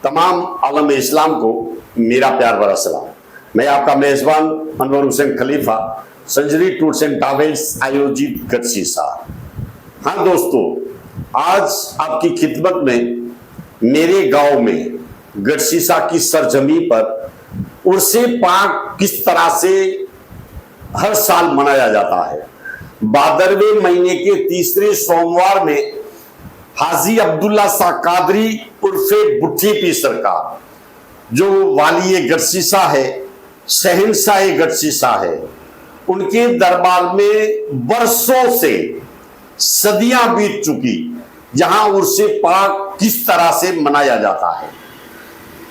तमाम आलम इस्लाम को मेरा प्यार भरा सलाम। मैं आपका मेजबान अनवर हुसैन खलीफा, संजरी टूर्स एंड ट्रैवल्स आयोजित गढ़सीसा। हाँ दोस्तों, आज आपकी खिदमत में मेरे गांव में गढ़सीसा की सरजमी पर उर्से पाक किस तरह से हर साल मनाया जाता है। भादरवे महीने के तीसरे सोमवार में हाजी अब्दुल्ला शाह कादरी उर्फे बुट्ठी पी सरकार, जो वाली गढ़सीसा है, शहंशाह गढ़सीसा है, उनके दरबार में बरसों से सदियां बीत चुकी, जहां उर्से पाक किस तरह से मनाया जाता है।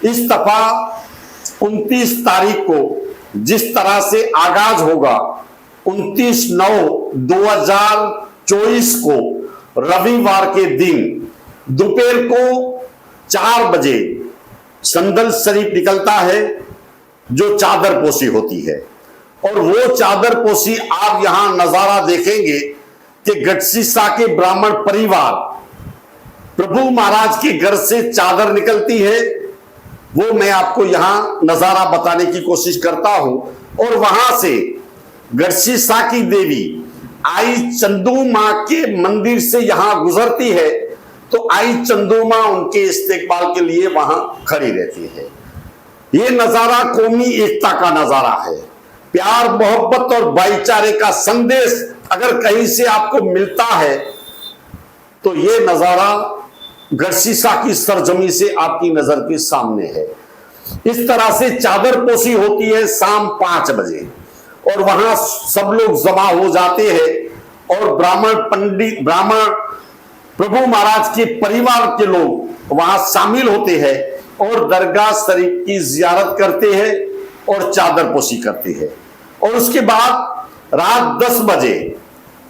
इस दफा 29 तारीख को जिस तरह से आगाज होगा, 29/9/2024 को रविवार के दिन दोपहर को 4 बजे संदल शरीफ निकलता है, जो चादर पोशी होती है। और वो चादर पोशी आप यहां नजारा देखेंगे कि गढ़सीसा के ब्राह्मण परिवार प्रभु महाराज के घर से चादर निकलती है। वो मैं आपको यहां नजारा बताने की कोशिश करता हूं। और वहां से गढ़सीसा की देवी आई चंदू मां के मंदिर से यहां गुजरती है, तो आई चंदू मां उनके इस्तेकबाल के लिए वहां खड़ी रहती है। ये नजारा कौमी एकता का नजारा है। प्यार, मोहब्बत और भाईचारे का संदेश अगर कहीं से आपको मिलता है तो ये नजारा गढ़सीसा की सरजमी से आपकी नजर के सामने है। इस तरह से चादर पोशी होती है शाम 5 बजे, और वहां सब लोग जमा हो जाते हैं और ब्राह्मण प्रभु महाराज के परिवार के लोग वहां शामिल होते हैं और दरगाह शरीफ की जियारत करते हैं और चादर पोशी करते हैं। और उसके बाद रात 10 बजे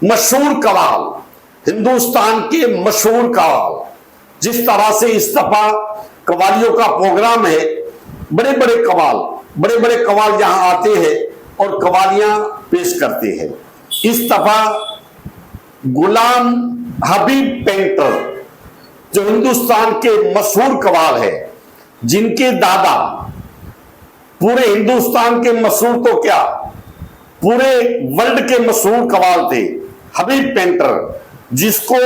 मशहूर कवाल, हिंदुस्तान के मशहूर कवाल, जिस तरह से इस दफा कवालियों का प्रोग्राम है, बड़े बड़े कवाल यहां आते हैं और कवालियां पेश करते हैं। इस दफा गुलाम हबीब पेंटर, जो हिंदुस्तान के मशहूर कवाल है, जिनके दादा पूरे हिंदुस्तान के मशहूर तो क्या, पूरे वर्ल्ड के मशहूर कवाल थे, हबीब पेंटर, जिसको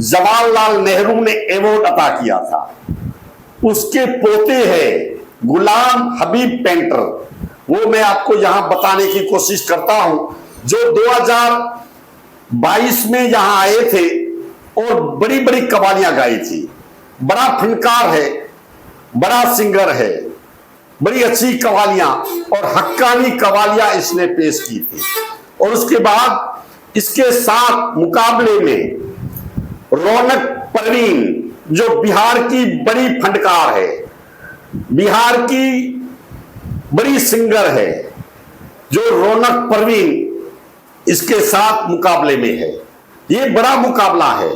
जवाहरलाल नेहरू ने अवार्ड अता किया था, उसके पोते हैं गुलाम हबीब पेंटर। वो मैं आपको यहां बताने की कोशिश करता हूं, जो 2022 में यहां आए थे और बड़ी बड़ी कवालियां गाई थी। बड़ा फनकार है, बड़ा सिंगर है, बड़ी अच्छी कवालियां और हक्कानी कवालियां इसने पेश की थी। और उसके बाद इसके साथ मुकाबले में रौनक परवीन, जो बिहार की बड़ी फंडकार है, बिहार की बड़ी सिंगर है, जो रौनक परवीन इसके साथ मुकाबले में है। ये बड़ा मुकाबला है।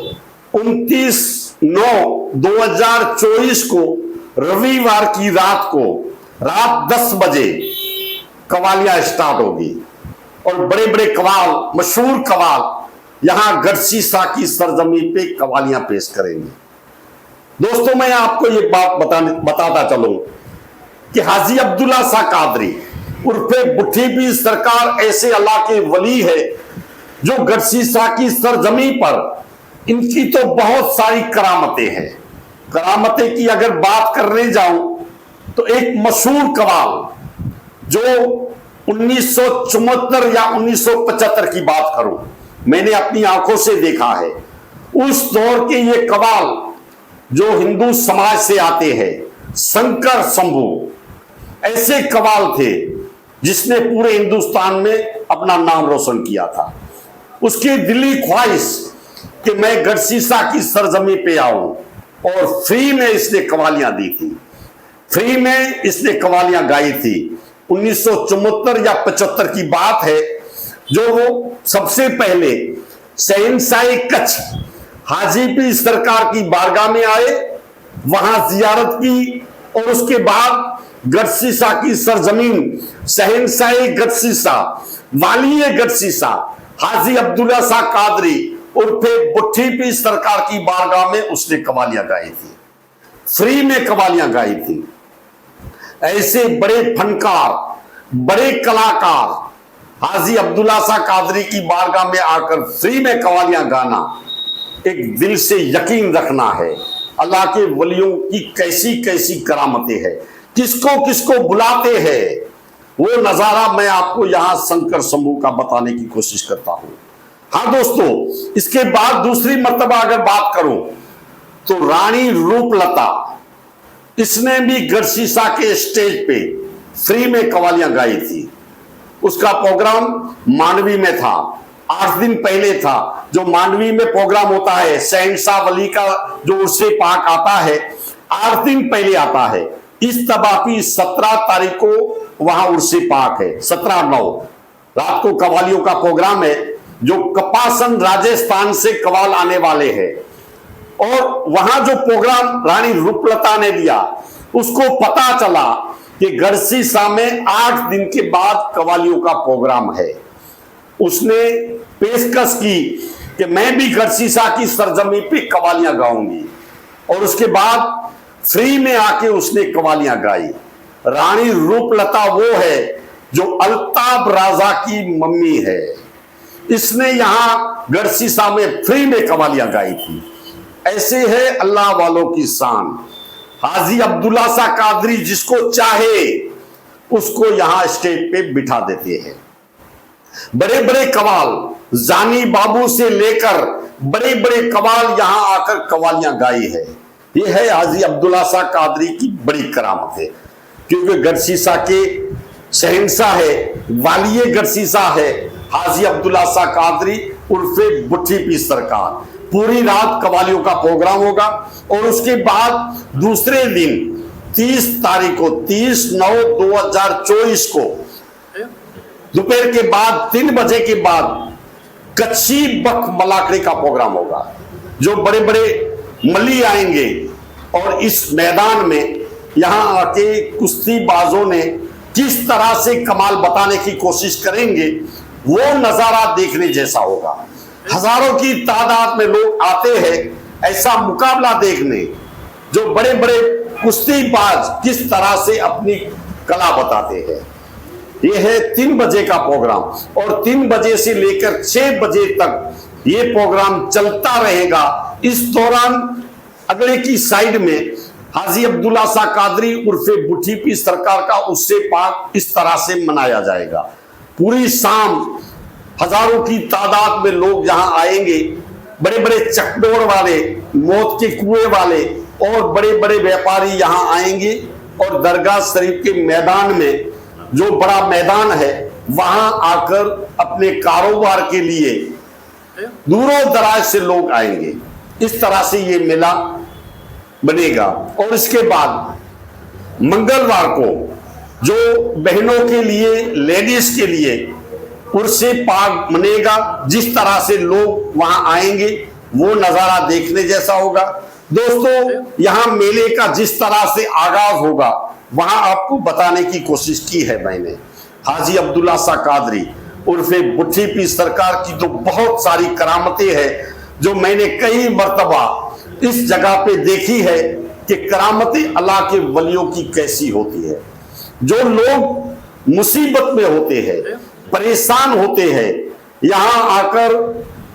29/9/2024 को रविवार की रात को रात 10 बजे कवालियां स्टार्ट होगी और बड़े बड़े कवाल, मशहूर कवाल यहां गढ़सीसा की सरजमी पे कवालियां पेश करेंगे। दोस्तों, मैं आपको ये बात बताता चलूं कि हाजी अब्दुल्ला शाह कादरी उर्फे बुट्ठी पी सरकार ऐसे अल्लाह के वली है, जो गढ़सीसा की सरजमी पर इनकी तो बहुत सारी करामतें हैं। करामतें की अगर बात करने जाऊं तो एक मशहूर कवाल, जो 1974 या 1975 की बात करूं, मैंने अपनी आंखों से देखा है। उस दौर के ये कवाल जो हिंदू समाज से आते हैं, शंकर शंभू ऐसे कवाल थे जिसने पूरे हिंदुस्तान में अपना नाम रोशन किया था। उसकी दिली ख्वाहिश कि मैं गढ़सीसा की सरजमी पे आऊं, और फ्री में इसने कवालियां दी थी, फ्री में इसने कवालियां गाई थी। 1974 या 75 की बात है, जो वो सबसे पहले शहंशाह कच्छ हाजी पी सरकार की बारगाह में आए, वहां जियारत की, और उसके बाद गढ़सीसा की सरजमीन शहंशाह गढ़सीसा, वाली गढ़सीसा हाजी अब्दुल्ला शाह कादरी उर्फे बुट्ठी पी सरकार की बारगाह में उसने कवालियां गाई थी। फ्री में कवालियां गाई थी। ऐसे बड़े फनकार, बड़े कलाकार हाजी अब्दुल्ला शाह कादरी की बारगाह में आकर फ्री में कवालियां गाना, एक दिल से यकीन रखना है अल्लाह के वलियों की कैसी कैसी करामतें हैं, किसको किसको बुलाते हैं। वो नजारा मैं आपको यहां शंकर शंभू का बताने की कोशिश करता हूं। हाँ दोस्तों, इसके बाद दूसरी मर्तबा अगर बात करूं तो रानी रूपलता, इसने भी गढ़शीसा के स्टेज पे फ्री में कवालियां गाई थी। उसका प्रोग्राम मांडवी में था, 8 दिन पहले था। जो मांडवी में प्रोग्राम होता है, शहंशाह वली का जो उर्से पाक आता है, 8 दिन पहले आता है। इस तबाकी 17 तारीख को वहां उर्से पाक है, 17/9 रात को कवालियों का प्रोग्राम है। जो कपासन राजस्थान से कवाल आने वाले हैं, और वहां जो प्रोग्राम रानी रूपलता ने दिया, उसको पता चला कि गढ़शीसा में 8 दिन के बाद कवालियों का प्रोग्राम है। उसने पेशकश की कि मैं भी गढ़शीसा की सरजमी पे कवालियां गाऊंगी, और उसके बाद फ्री में आके उसने कवालियां गाई। रानी रूपलता वो है जो अल्ताफ राजा की मम्मी है, इसने यहां गढ़शीसा में फ्री में कवालियां गाई थी। ऐसे है अल्लाह वालों की शान। हाजी अब्दुल्ला शाह कादरी जिसको चाहे उसको यहां स्टेज पे बिठा देते हैं। बड़े बड़े कवाल, जानी बाबू से लेकर बड़े बड़े कवाल यहां आकर कवालियां गाई है। यह है हाजी अब्दुल्ला शाह कादरी की बड़ी करामत है, क्योंकि गढ़शीसा के शहंशाह है, वालिये गढ़शीसा है हाजी अब्दुल्ला शाह कादरी उर्फे बुट्टी पी सरकार। पूरी रात कवालियों का प्रोग्राम होगा, और उसके बाद दूसरे दिन 30 तारीख को 30/9/2024 को दोपहर के बाद 3 बजे के बाद कच्ची बख मलाकड़ी का प्रोग्राम होगा। जो बड़े बड़े मली आएंगे और इस मैदान में यहां आके कुश्तीबाजों ने किस तरह से कमाल बताने की कोशिश करेंगे, वो नजारा देखने जैसा होगा। हजारों की तादाद में लोग आते हैं ऐसा मुकाबला देखने, जो बड़े बड़े कुश्तीबाज किस तरह से अपनी कला बताते हैं। यह है 3 बजे का प्रोग्राम, और 3 बजे से लेकर 6 बजे तक ये प्रोग्राम चलता रहेगा। इस दौरान अगले की साइड में हाजी अब्दुल्ला शाह कादरी उर्फे बुट्टी पी सरकार का उससे पाक इस तरह से मनाया जाएगा। पूरी शाम हजारों की तादाद में लोग यहां आएंगे। बड़े बड़े चकडोर वाले, मौत के कुएं वाले और बड़े बड़े व्यापारी यहां आएंगे, और दरगाह शरीफ के मैदान में, जो बड़ा मैदान है, वहां आकर अपने कारोबार के लिए दूरों दराज से लोग आएंगे। इस तरह से ये मेला बनेगा। और इसके बाद मंगलवार को जो बहनों के लिए, लेडीज के लिए उर्से पाक मनेगा। जिस तरह से लोग वहां आएंगे वो नजारा देखने जैसा होगा। दोस्तों, यहां मेले का जिस तरह से आगाज होगा वहां आपको बताने की कोशिश की है मैंने। हाजी अब्दुल्ला शाह कादरी उर्फे बुट्टी पी सरकार की तो बहुत सारी करामतें हैं, जो मैंने कई मर्तबा इस जगह पे देखी है कि करामतें अल्लाह के वलियों की कैसी होती है। जो लोग मुसीबत में होते हैं, परेशान होते हैं, यहां आकर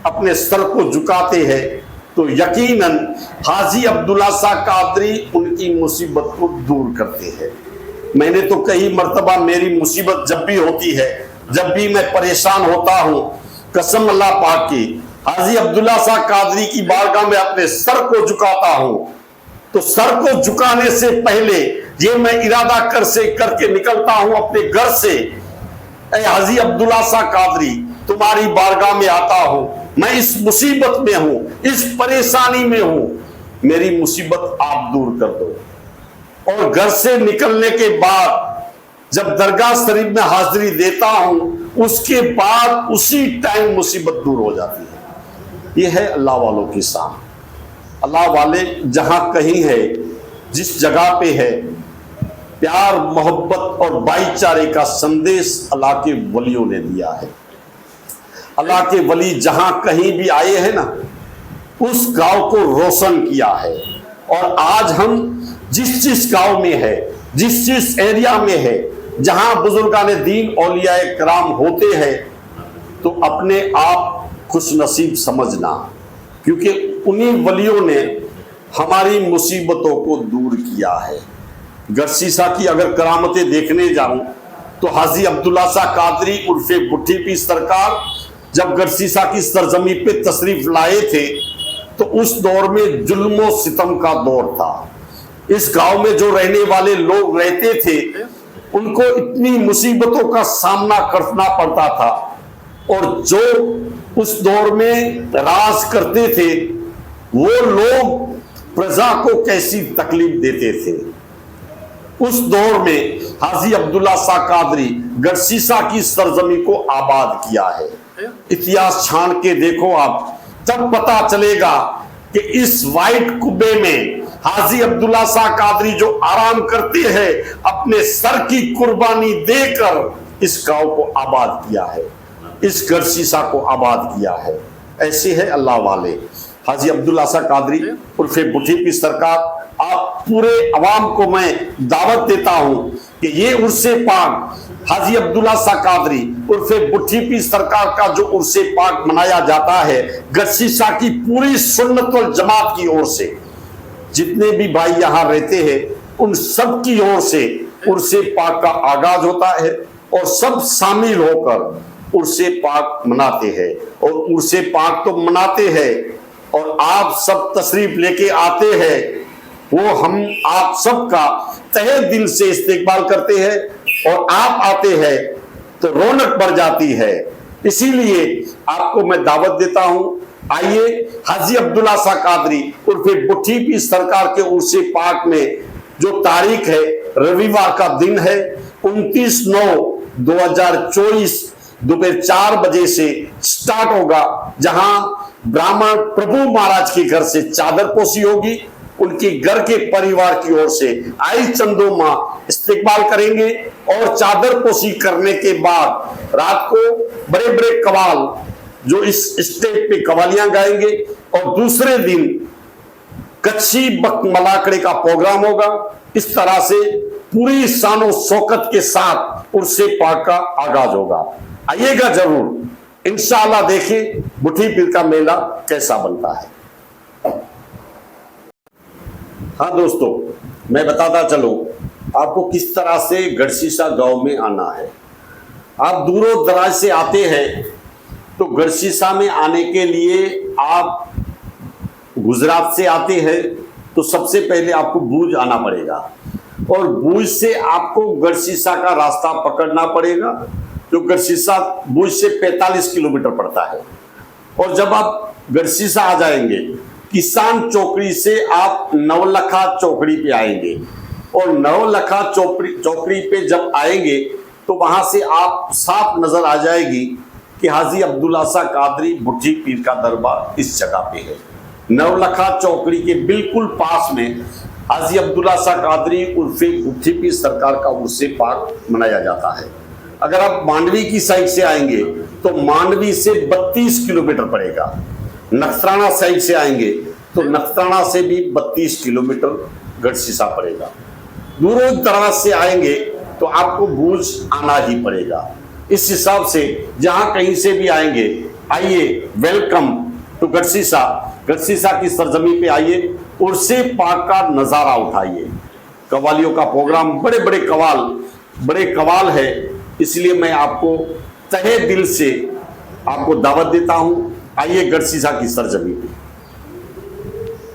अपने सर को झुकाते हैं, तो यकीनन हाजी अब्दुल्ला शाह कादरी उनकी मुसीबत को दूर करते हैं। मैंने तो कई मर्तबा मेरी मुसीबत जब भी होती है, जब भी मैं परेशान होता हूं, कसम अल्लाह पाक की, हाजी अब्दुल्ला शाह कादरी की बारगाह में अपने सर को झुकाता हूं। तो सर को झुकाने से पहले ये मैं इरादा करके निकलता हूं अपने घर से, ऐ हाजी अब्दुल्ला शाह कादरी, तुम्हारी बारगाह में आता हूं, मैं इस मुसीबत में हूं, इस परेशानी में हूं, मेरी मुसीबत आप दूर कर दो। और घर से निकलने के बाद जब दरगाह शरीफ में हाजिरी देता हूं, उसके बाद उसी टाइम मुसीबत दूर हो जाती है। यह है अल्लाह वालों की शान। अल्लाह वाले जहां कहीं है, जिस जगह पे है, प्यार, मोहब्बत और भाईचारे का संदेश अल्लाह के वलियों ने दिया है। अल्लाह के वली जहां कहीं भी आए हैं ना, उस गांव को रोशन किया है। और आज हम जिस गांव में है, जिस एरिया में है, जहां बुजुर्गान दीन औलिया कराम होते हैं, तो अपने आप खुश नसीब समझना, क्योंकि उन्हीं वलियों ने हमारी मुसीबतों को दूर किया है। गढ़सीसा की अगर करामतें देखने जाऊं तो हाजी अब्दुल्ला शाह कादरी उर्फे बुट्टी पीर सरकार जब गढ़सीसा की सरजमी पे तशरीफ लाए थे तो उस दौर में जुल्म सितम का दौर था। इस गांव में जो रहने वाले लोग रहते थे उनको इतनी मुसीबतों का सामना करना पड़ता था, और जो उस दौर में राज करते थे वो लोग प्रजा को कैसी तकलीफ देते थे। उस दौर में हाजी अब्दुल्ला शाह कादरी गढ़सीसा की सरजमी को आबाद किया है। इतिहास छान के देखो आप, तब पता चलेगा कि इस वाइट कुब्बे में हाजी अब्दुल्ला शाह कादरी जो आराम करते हैं अपने सर की कुर्बानी देकर इस गांव को आबाद किया है, इस गढ़सीसा को आबाद किया है। ऐसे है अल्लाह वाले। हाजी अब्दुल्ला शाह कादरी उर्फे बुट्टी पीर सरकार, आप पूरे अवाम को मैं दावत देता हूं कि ये उर्से पाक हाजी अब्दुल्ला शाह कादरी उर्फे बुट्टी पीर सरकार का जो उर्से पाक मनाया जाता है गढ़सीसा की पूरी सुन्नत वल जमात की ओर से, जितने भी भाई यहाँ रहते हैं उन सब की ओर से उर्से पाक का आगाज होता है और सब शामिल होकर उर्से पाक मनाते हैं। और उर्से पाक तो मनाते हैं और आप सब तशरीफ लेके आते हैं, वो हम आप सबका तहे दिल से इस्तेकबाल करते हैं और आप आते हैं तो रौनक बढ़ जाती है। इसीलिए आपको मैं दावत देता हूं, आइए हाजी अब्दुल्ला शाह कादरी उर्फे बुट्टी पीर सरकार के उर्से पाक में जो तारीख है, रविवार का दिन है, 29/9/2024 दोपहर 4 बजे से स्टार्ट होगा, जहां ब्राह्मण प्रभु महाराज के घर से चादर पोशी होगी, उनके घर के परिवार की ओर से आई चंदो मां इस्तेकबाल करेंगे और चादर पोशी करने के बाद रात को बड़े बड़े कवाल जो इस स्टेज पे कवालियां गाएंगे और दूसरे दिन कच्ची बक मलाकड़े का प्रोग्राम होगा। इस तरह से पूरी शानो शौकत के साथ उर्से पाक का आगाज होगा। आइएगा जरूर, इंशाअल्लाह देखें बुट्टी पीर का मेला कैसा बनता है। हाँ दोस्तों, मैं बताता चलूं आपको किस तरह से गढ़सीसा गांव में आना है। आप दूरों दराज से आते हैं तो गढ़सीसा में आने के लिए आप गुजरात से आते हैं तो सबसे पहले आपको भूज आना पड़ेगा और भूज से आपको गढ़सीसा का रास्ता पकड़ना पड़ेगा, जो गढ़सीसा भूज से 45 किलोमीटर पड़ता है। और जब आप गढ़सीसा आ जाएंगे, किसान चौकड़ी से आप नवलखा चौकड़ी पे आएंगे और नवलखा चौकड़ी पे जब आएंगे तो वहां से आप साफ नजर आ जाएगी कि हाजी अब्दुल्ला शाह कादरी बुट्टी पीर का दरबार इस जगह पे है। नवलखा चौकड़ी के बिल्कुल पास में हाजी अब्दुल्ला शाह कादरी उर्फे बुट्टी पीर सरकार का उर्से पाक मनाया जाता है। अगर आप मांडवी की साइड से आएंगे तो मांडवी से 32 किलोमीटर पड़ेगा। नखत्राना साइड से आएंगे तो नखत्राना से भी 32 किलोमीटर गढ़सीसा पड़ेगा। दूरों दराज से आएंगे तो आपको भूज आना ही पड़ेगा। इस हिसाब से जहां कहीं से भी आएंगे, आइए, वेलकम टू गढ़सीसा। गढ़सीसा की सरजमी पे आइए, उर्से पाक का नजारा उठाइए। कवालियों का प्रोग्राम, बड़े कवाल है, इसलिए मैं आपको तहे दिल से आपको दावत देता हूं, आइए गढ़सीसा की सरजमी पे।